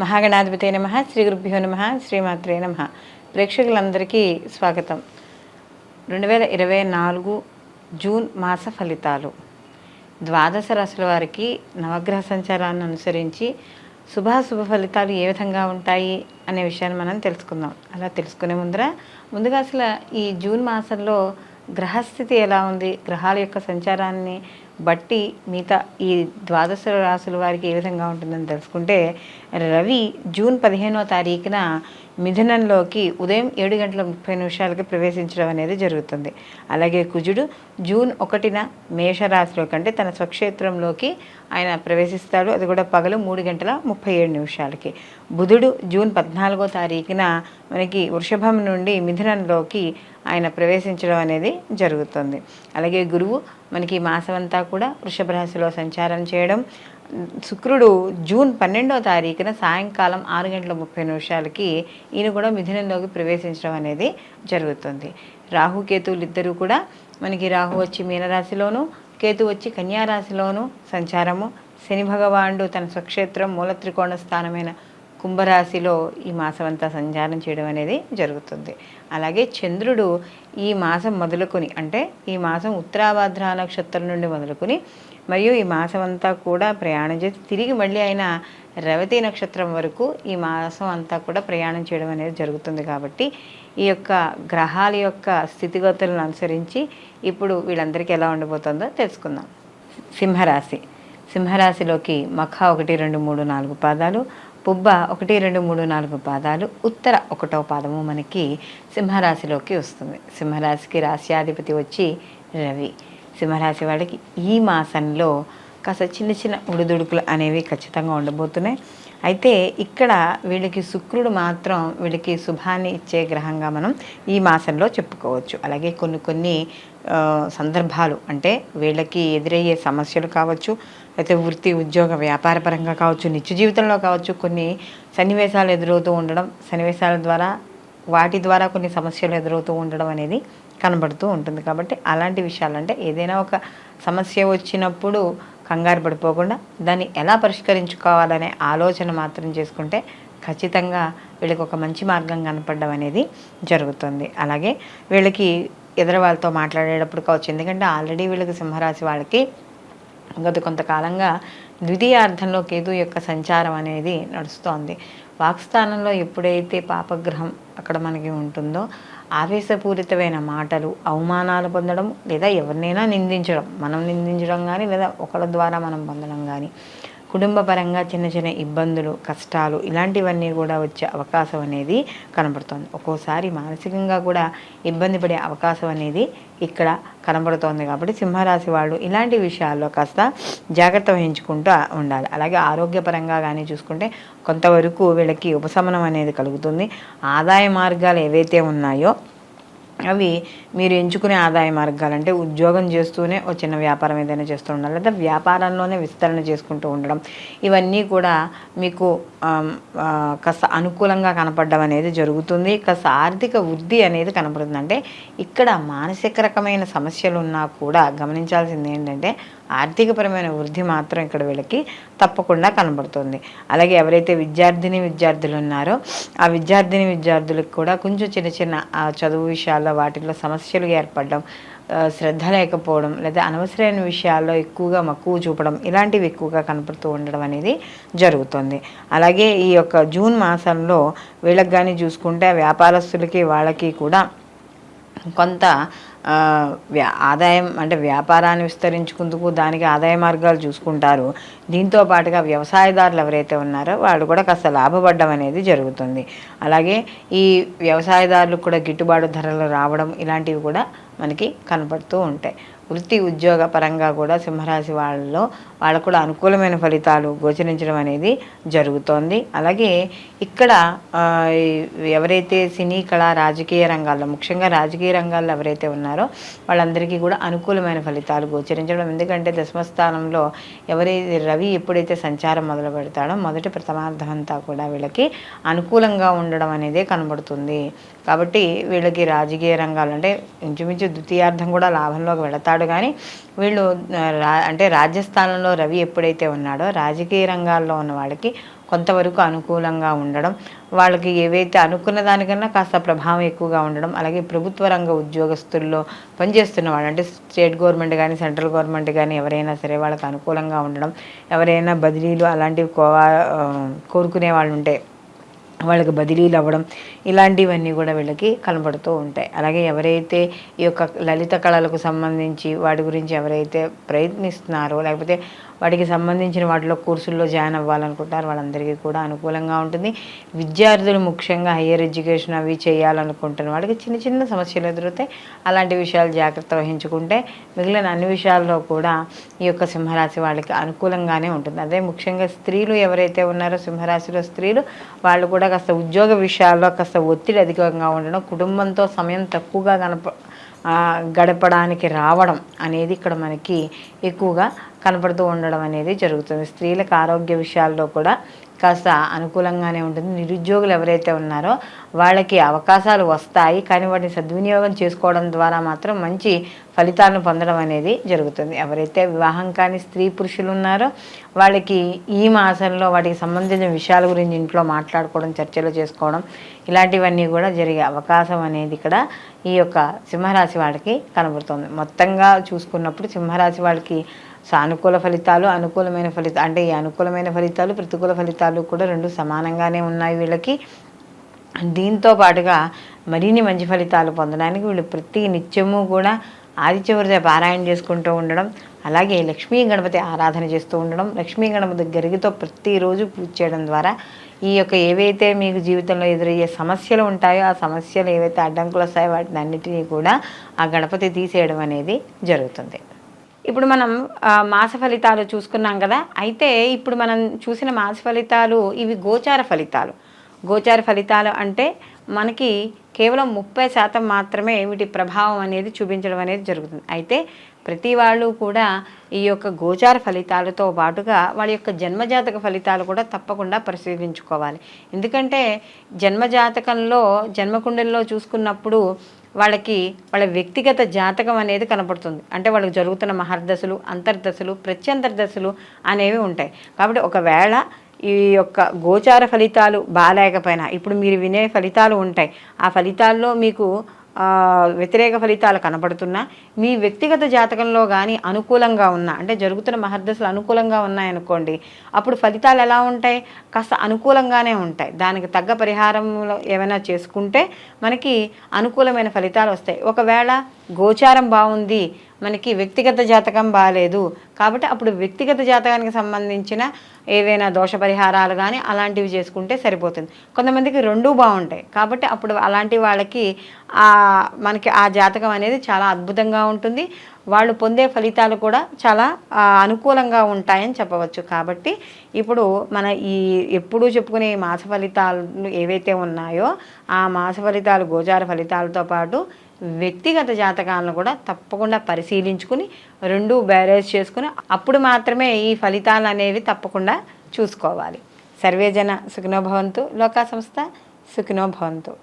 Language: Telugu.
మహాగణాధిపతే నమః. శ్రీ గురుభ్యో నమః. శ్రీమాత్రే నమః. ప్రేక్షకులందరికీ స్వాగతం. 2024 జూన్ మాస ఫలితాలు. ద్వాదశ రాశుల వారికి నవగ్రహ సంచారాన్ని అనుసరించి శుభాశుభ ఫలితాలు ఏ విధంగా ఉంటాయి అనే విషయాన్ని మనం తెలుసుకుందాం. అలా తెలుసుకునే ముందుగా అసలు ఈ జూన్ మాసంలో గ్రహస్థితి ఎలా ఉంది, గ్రహాల యొక్క సంచారాన్ని బట్టి మిగతా ఈ ద్వాదశ రాశుల వారికి ఏ విధంగా ఉంటుందని తెలుసుకుంటే, రవి జూన్ 15వ తారీఖున మిథునంలోకి ఉదయం 7:30 ప్రవేశించడం అనేది జరుగుతుంది. అలాగే కుజుడు జూన్ 1న మేషరాశిలోకి అంటే తన స్వక్షేత్రంలోకి ఆయన ప్రవేశిస్తాడు. అది కూడా పగలు 3:37. బుధుడు జూన్ 14వ తారీఖున మనకి వృషభం నుండి మిథునంలోకి ఆయన ప్రవేశించడం అనేది జరుగుతుంది. అలాగే గురువు మనకి మాసం అంతా కూడా వృషభ రాశిలో సంచారం చేయడం. శుక్రుడు జూన్ 12వ తారీఖున సాయంకాలం 6:30 ఈయన కూడా మిథునంలోకి ప్రవేశించడం అనేది జరుగుతుంది. రాహుకేతువులు ఇద్దరు కూడా మనకి రాహు వచ్చి మీనరాశిలోను, కేతు వచ్చి కన్యారాశిలోను సంచారము. శని భగవానుడు తన స్వక్షేత్రం మూల త్రికోణ స్థానమైన కుంభరాశిలో ఈ మాసం అంతా సంచారం చేయడం అనేది జరుగుతుంది. అలాగే చంద్రుడు ఈ మాసం మొదలుకొని అంటే ఈ మాసం ఉత్తరాభాద్ర నక్షత్రం నుండి మొదలుకొని మరియు ఈ మాసం అంతా కూడా ప్రయాణం చేసి తిరిగి మళ్ళీ ఆయన రేవతి నక్షత్రం వరకు ఈ మాసం అంతా కూడా ప్రయాణం చేయడం అనేది జరుగుతుంది. కాబట్టి ఈ యొక్క గ్రహాల యొక్క స్థితిగతులను అనుసరించి ఇప్పుడు వీళ్ళందరికీ ఎలా ఉండబోతుందో తెలుసుకుందాం. సింహరాశిలోకి మఖ 1, 2, 3, 4 పాదాలు, పుబ్బ 1, 2, 3, 4 పాదాలు, ఉత్తర 1వ పాదము మనకి సింహరాశిలోకి వస్తుంది. సింహరాశికి రాశ్యాధిపతి వచ్చి రవి. సింహరాశి వాళ్ళకి ఈ మాసంలో కాస్త చిన్న చిన్న ఉడుదుడుకులు అనేవి ఖచ్చితంగా ఉండబోతున్నాయి. అయితే ఇక్కడ వీళ్ళకి శుక్రుడు మాత్రం వీళ్ళకి శుభాన్ని ఇచ్చే గ్రహంగా మనం ఈ మాసంలో చెప్పుకోవచ్చు. అలాగే కొన్ని సందర్భాలు అంటే వీళ్ళకి ఎదురయ్యే సమస్యలు కావచ్చు, అయితే వృత్తి ఉద్యోగ వ్యాపార పరంగా కావచ్చు, నిత్య జీవితంలో కావచ్చు, కొన్ని సన్నివేశాలు ఎదురవుతూ ఉండడం, సన్నివేశాల ద్వారా వాటి ద్వారా కొన్ని సమస్యలు ఎదురవుతూ ఉండడం అనేది కనబడుతూ ఉంటుంది. కాబట్టి అలాంటి విషయాలు అంటే ఏదైనా ఒక సమస్య వచ్చినప్పుడు కంగారు పడిపోకుండా దాన్ని ఎలా పరిష్కరించుకోవాలనే ఆలోచన మాత్రం చేసుకుంటే ఖచ్చితంగా వీళ్ళకి ఒక మంచి మార్గం కనపడడం అనేది జరుగుతుంది. అలాగే వీళ్ళకి ఎదురు వాళ్ళతో మాట్లాడేటప్పుడు కావచ్చు, ఎందుకంటే ఆల్రెడీ వీళ్ళకి సింహరాశి వాళ్ళకి గత కొంతకాలంగా ద్వితీయార్థంలో కేతు యొక్క సంచారం అనేది నడుస్తోంది. వాక్స్థానంలో ఎప్పుడైతే పాపగ్రహం అక్కడ మనకి ఉంటుందో ఆవేశపూరితమైన మాటలు, అవమానాలు పొందడం లేదా ఎవరినైనా నిందించడం, మనం నిందించడం కానీ లేదా ఒకళ్ళ ద్వారా మనం పొందడం కానీ, కుటుంబ పరంగా చిన్న చిన్న ఇబ్బందులు, కష్టాలు ఇలాంటివన్నీ కూడా వచ్చే అవకాశం అనేది కనబడుతోంది. ఒక్కోసారి మానసికంగా కూడా ఇబ్బంది పడే అవకాశం అనేది ఇక్కడ కనబడుతోంది. కాబట్టి సింహరాశి వాళ్ళు ఇలాంటి విషయాల్లో కాస్త జాగ్రత్త వహించుకుంటూ ఉండాలి. అలాగే ఆరోగ్యపరంగా కానీ చూసుకుంటే కొంతవరకు వీళ్ళకి ఉపశమనం అనేది కలుగుతుంది. ఆదాయ మార్గాలు ఏవైతే ఉన్నాయో అవి మీరు ఎంచుకునే ఆదాయ మార్గాలు అంటే ఉద్యోగం చేస్తూనే ఒక చిన్న వ్యాపారం ఏదైనా చేస్తూ ఉండాలి, లేదా వ్యాపారంలోనే విస్తరణ చేసుకుంటూ ఉండడం, ఇవన్నీ కూడా మీకు కాస్త అనుకూలంగా కనపడడం అనేది జరుగుతుంది. కాస్త ఆర్థిక వృద్ధి అనేది కనపడుతుంది. అంటే ఇక్కడ మానసిక రకమైన సమస్యలు ఉన్నా కూడా గమనించాల్సింది ఏంటంటే ఆర్థికపరమైన వృద్ధి మాత్రం ఇక్కడ వీళ్ళకి తప్పకుండా కనబడుతుంది. అలాగే ఎవరైతే విద్యార్థులు ఉన్నారో ఆ విద్యార్థులకు కూడా కొంచెం చిన్న చిన్న చదువు విషయాల్లో వాటిల్లో సమస్యలు ఏర్పడడం, శ్రద్ధ లేకపోవడం, లేదా అనవసరమైన విషయాల్లో ఎక్కువగా మక్కువ చూపడం ఇలాంటివి ఎక్కువగా కనపడుతూ ఉండడం అనేది జరుగుతుంది. అలాగే ఈ యొక్క జూన్ మాసంలో వీళ్ళకి కానీ చూసుకుంటే వ్యాపారస్తులకి వాళ్ళకి కూడా కొంత ఆదాయం అంటే వ్యాపారాన్ని విస్తరించుకుందుకు దానికి ఆదాయ మార్గాలు చూసుకుంటారు. దీంతో పాటుగా వ్యవసాయదారులు ఎవరైతే ఉన్నారో వాళ్ళు కూడా కాస్త లాభపడడం అనేది జరుగుతుంది. అలాగే ఈ వ్యవసాయదారులకు కూడా గిట్టుబాటు ధరలు రావడం ఇలాంటివి కూడా మనకి కనపడుతూ ఉంటాయి. వృత్తి ఉద్యోగ పరంగా కూడా సింహరాశి వాళ్ళకు కూడా అనుకూలమైన ఫలితాలు గోచరించడం అనేది జరుగుతోంది. అలాగే ఇక్కడ ఎవరైతే సినీ కళ రాజకీయ రంగాల్లో ముఖ్యంగా రాజకీయ రంగాల్లో ఎవరైతే ఉన్నారో వాళ్ళందరికీ కూడా అనుకూలమైన ఫలితాలు గోచరించడం. ఎందుకంటే దశమస్థానంలో రవి ఎప్పుడైతే సంచారం మొదలు పెడతాడో మొదటి ప్రథమార్థం అంతా కూడా వీళ్ళకి అనుకూలంగా ఉండడం అనేది కనబడుతుంది. కాబట్టి వీళ్ళకి రాజకీయ రంగాలు అంటే ఇంచుమించు ద్వితీయార్థం కూడా లాభంలోకి వెళతాడు. కానీ వీళ్ళు అంటే రాజ్యస్థానంలో రవి ఎప్పుడైతే ఉన్నాడో రాజకీయ రంగాల్లో ఉన్న వాళ్ళకి కొంతవరకు అనుకూలంగా ఉండడం, వాళ్ళకి ఏవైతే అనుకున్న దానికన్నా కాస్త ప్రభావం ఎక్కువగా ఉండడం, అలాగే ప్రభుత్వ రంగ ఉద్యోగస్తుల్లో పనిచేస్తున్న వాళ్ళు అంటే స్టేట్ గవర్నమెంట్ కానీ సెంట్రల్ గవర్నమెంట్ కానీ ఎవరైనా సరే వాళ్ళకి అనుకూలంగా ఉండడం, ఎవరైనా బదిలీలు అలాంటివి కోరుకునే వాళ్ళు ఉంటే వాళ్ళకి బదిలీలు అవ్వడం, ఇలాంటివన్నీ కూడా వీళ్ళకి కనబడుతూ ఉంటాయి. అలాగే ఎవరైతే ఈ యొక్క లలిత కళలకు సంబంధించి వాటి గురించి ఎవరైతే ప్రయత్నిస్తున్నారో లేకపోతే వాటికి సంబంధించిన వాటిలో కోర్సుల్లో జాయిన్ అవ్వాలనుకుంటారు వాళ్ళందరికీ కూడా అనుకూలంగా ఉంటుంది. విద్యార్థులు ముఖ్యంగా హయ్యర్ ఎడ్యుకేషన్ అవి చేయాలనుకుంటున్న వాళ్ళకి చిన్న చిన్న సమస్యలు ఎదురుతాయి. అలాంటి విషయాలు జాగ్రత్త వహించుకుంటే మిగిలిన అన్ని విషయాల్లో కూడా ఈ యొక్క సింహరాశి వాళ్ళకి అనుకూలంగానే ఉంటుంది. అదే ముఖ్యంగా స్త్రీలు ఎవరైతే ఉన్నారో సింహరాశిలో స్త్రీలు వాళ్ళు కూడా కాస్త ఉద్యోగ విషయాల్లో కాస్త ఒత్తిడి అధికంగా ఉండడం, కుటుంబంతో సమయం తక్కువగా గడపడానికి రావడం అనేది ఇక్కడ మనకి ఎక్కువగా కనపడుతూ ఉండడం అనేది జరుగుతుంది. స్త్రీలకు ఆరోగ్య విషయాల్లో కూడా కాస్త అనుకూలంగానే ఉంటుంది. నిరుద్యోగులు ఎవరైతే ఉన్నారో వాళ్ళకి అవకాశాలు వస్తాయి, కానీ వాటిని సద్వినియోగం చేసుకోవడం ద్వారా మాత్రం మంచి ఫలితాలను పొందడం అనేది జరుగుతుంది. ఎవరైతే వివాహం కాని స్త్రీ పురుషులు ఉన్నారో వాళ్ళకి ఈ మాసంలో వాటికి సంబంధించిన విషయాల గురించి ఇంట్లో మాట్లాడుకోవడం, చర్చలు చేసుకోవడం ఇలాంటివన్నీ కూడా జరిగే అవకాశం అనేది ఇక్కడ ఈ యొక్క సింహరాశి వాళ్ళకి కనబడుతుంది. మొత్తంగా చూసుకున్నప్పుడు సింహరాశి వాళ్ళకి సానుకూల ఫలితాలు, అనుకూలమైన ఫలితాలు అంటే ఈ అనుకూలమైన ఫలితాలు ప్రతికూల ఫలితాలు కూడా రెండు సమానంగానే ఉన్నాయి వీళ్ళకి. దీంతో పాటుగా మరిన్ని మంచి ఫలితాలు పొందడానికి వీళ్ళు ప్రతి నిత్యము కూడా ఆదిత్య హృదయ పారాయణ చేసుకుంటూ ఉండడం, అలాగే లక్ష్మీ గణపతి ఆరాధన చేస్తూ ఉండడం, లక్ష్మీ గణపతి గరిగితో ప్రతిరోజు పూజ చేయడం ద్వారా ఈ యొక్క ఏవైతే మీకు జీవితంలో ఎదురయ్యే సమస్యలు ఉంటాయో ఆ సమస్యలు ఏవైతే అడ్డంకులు వస్తాయో వాటిని అన్నిటినీ కూడా ఆ గణపతి తీసేయడం అనేది జరుగుతుంది. ఇప్పుడు మనం మాస ఫలితాలు చూసుకున్నాం కదా. అయితే ఇప్పుడు మనం చూసిన మాస ఫలితాలు ఇవి గోచార ఫలితాలు. గోచార ఫలితాలు అంటే మనకి కేవలం 30% మాత్రమే వీటి ప్రభావం అనేది చూపించడం అనేది జరుగుతుంది. అయితే ప్రతి వాళ్ళు కూడా ఈ యొక్క గోచార ఫలితాలతో పాటుగా వాళ్ళ యొక్క జన్మజాతక ఫలితాలు కూడా తప్పకుండా పరిశీలించుకోవాలి. ఎందుకంటే జన్మజాతకంలో జన్మకుండలిలో చూసుకున్నప్పుడు వాళ్ళకి వాళ్ళ వ్యక్తిగత జాతకం అనేది కనపడుతుంది. అంటే వాళ్ళకి జరుగుతున్న మహర్దశలు, అంతర్దశలు, ప్రత్యంతర్దశలు అనేవి ఉంటాయి. కాబట్టి ఒకవేళ ఈ యొక్క గోచార ఫలితాలు బాగాలేకపోయినా ఇప్పుడు మీరు వినే ఫలితాలు ఉంటాయి, ఆ ఫలితాల్లో మీకు వ్యతిరేక ఫలితాలు కనబడుతున్నా మీ వ్యక్తిగత జాతకంలో కానీ అనుకూలంగా ఉన్నా అంటే జరుగుతున్న మహర్దశలు అనుకూలంగా ఉన్నాయనుకోండి, అప్పుడు ఫలితాలు ఎలా ఉంటాయి? కాస్త అనుకూలంగానే ఉంటాయి. దానికి తగ్గ పరిహారంలో ఏమైనా చేసుకుంటే మనకి అనుకూలమైన ఫలితాలు వస్తాయి. ఒకవేళ గోచారం బాగుంది, మనకి వ్యక్తిగత జాతకం బాగాలేదు కాబట్టి అప్పుడు వ్యక్తిగత జాతకానికి సంబంధించిన ఏవైనా దోష పరిహారాలు కానీ అలాంటివి చేసుకుంటే సరిపోతుంది. కొంతమందికి రెండూ బాగుంటాయి కాబట్టి అప్పుడు అలాంటి వాళ్ళకి మనకి ఆ జాతకం అనేది చాలా అద్భుతంగా ఉంటుంది. వాళ్ళు పొందే ఫలితాలు కూడా చాలా అనుకూలంగా ఉంటాయని చెప్పవచ్చు. కాబట్టి ఇప్పుడు మన ఈ ఎప్పుడూ చెప్పుకునే మాస ఫలితాలు ఏవైతే ఉన్నాయో ఆ మాస ఫలితాలు గోచార ఫలితాలతో పాటు వ్యక్తిగత జాతకాలను కూడా తప్పకుండా పరిశీలించుకుని రెండూ బ్యారేజ్ చేసుకుని అప్పుడు మాత్రమే ఈ ఫలితాలు అనేవి తప్పకుండా చూసుకోవాలి. సర్వేజన సుఖినో భవంతు, లోకా సంస్థ సుఖినో భవంతు.